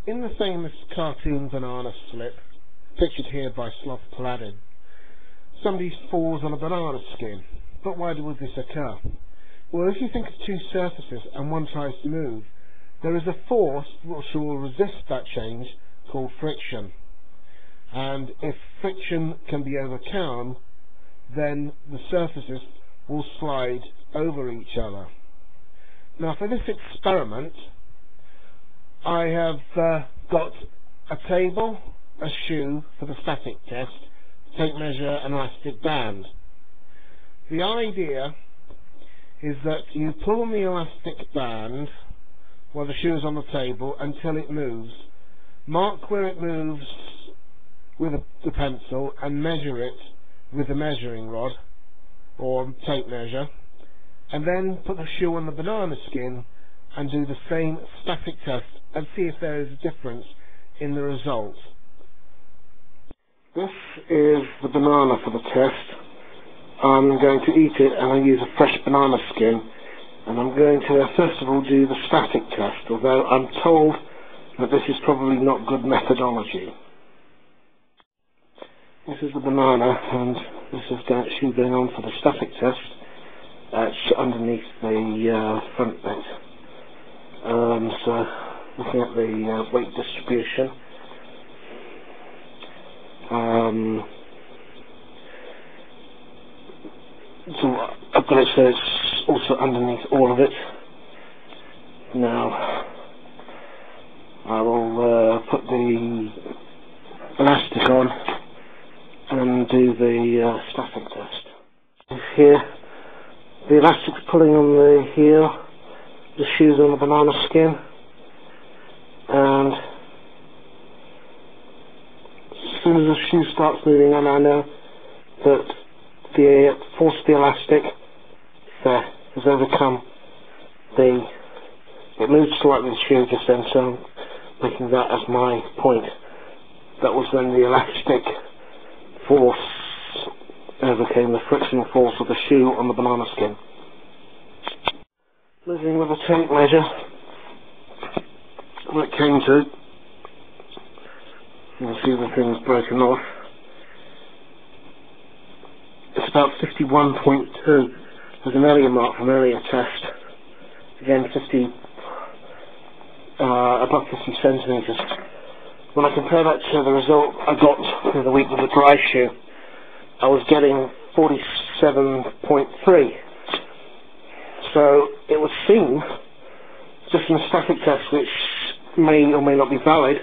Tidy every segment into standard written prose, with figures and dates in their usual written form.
In the famous cartoon banana slip, pictured here by Sloth Paladin, somebody falls on a banana skin. But why would this occur? Well, if you think of two surfaces and one tries to move, there is a force which will resist that change called friction. And if friction can be overcome, then the surfaces will slide over each other. Now, for this experiment, I have got a table, a shoe for the static test, tape measure, an elastic band. The idea is that you pull on the elastic band while the shoe is on the table until it moves. Mark where it moves with the pencil and measure it with the measuring rod or tape measure, and then put the shoe on the banana skin and do the same static test and see if there is a difference in the result. This is the banana for the test. I'm going to eat it and I use a fresh banana skin, and I'm going to first of all do the static test, although I'm told that this is probably not good methodology. This is the banana, and this is actually going on for the static test. It's underneath the front bit. So looking at the weight distribution, so I've got it so it's also underneath all of it. Now I will put the elastic on and do the static test. Here, the elastic's pulling on the heel, the shoe's on the banana skin, and as soon as the shoe starts moving, and I know that the force of the elastic has overcome it moved slightly the shoe just then, so I'm making that as my point. That was when the elastic force overcame the frictional force of the shoe on the banana skin. Moving with a tape measure, what it came to, you can see the thing's broken off. It's about 51.2. There's an earlier mark from earlier test. Again, above 50 centimetres. When I compare that to the result I got the other week with the dry shoe, I was getting 47.3. So it would seem, just in the static test, which may or may not be valid,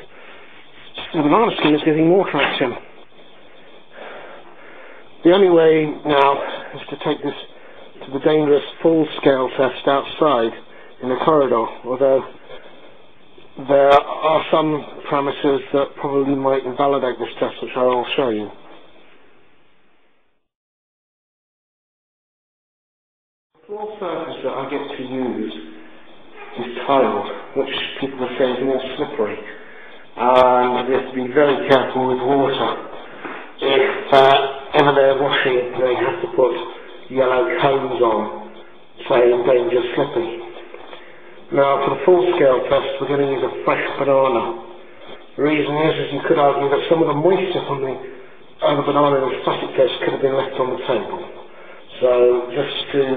the banana skin is getting more traction. The only way now is to take this to the dangerous full-scale test outside in the corridor, although there are some parameters that probably might invalidate this test, which I will show you. The floor surface that I get to use is tiled, which people are saying is more slippery, and you have to be very careful with water. If ever they're washing, they have to put yellow cones on, saying danger slipping. Now, for the full-scale test, we're going to use a fresh banana. The reason is you could argue that some of the moisture from the banana in the static test could have been left on the table. So, just to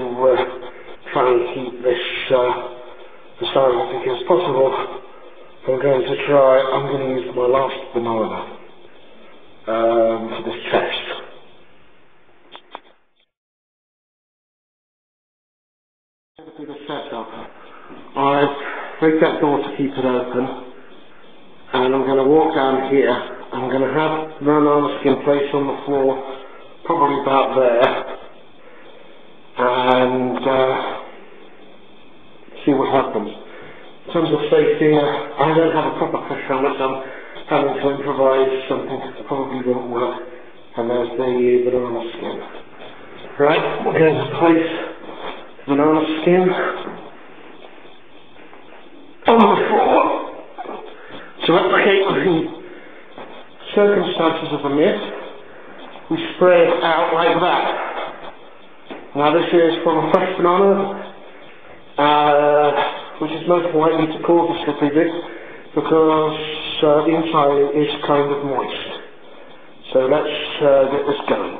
try and keep this as scientific as possible, I'm going to use my last banana for this test. I'm going to do the setup. I've rigged that door to keep it open, and I'm going to walk down here. I'm going to have the banana skin placed on the floor, probably about there, and see what happens. In terms of safety, I don't have a proper crash helmet, so I'm having to improvise something that probably won't work, and there's the banana skin. Right, we're going to place the banana skin on the floor to replicate the circumstances of the myth. We spray it out like that. Now this is from a fresh banana, which is most likely to cause the slippery bit. because the inside is kind of moist. So let's get this going.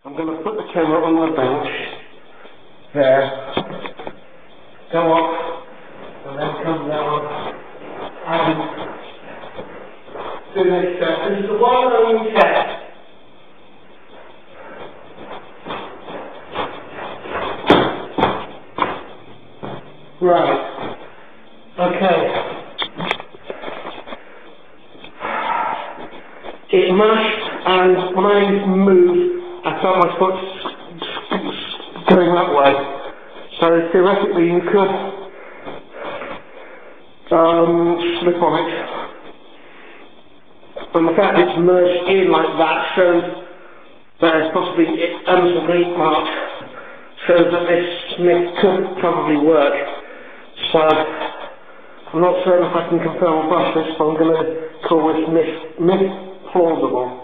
I'm going to put the camera on the bench, there, go up, and then come down, and do this step. This is the one and only test. Right, okay. It mashed, and when I moved, I felt my foot going that way. So theoretically you could slip on it. And the fact it's merged in like that shows there's possibly some great mark, shows that this myth could probably work. So I'm not certain if I can confirm or bust this, but I'm going to call this myth plausible.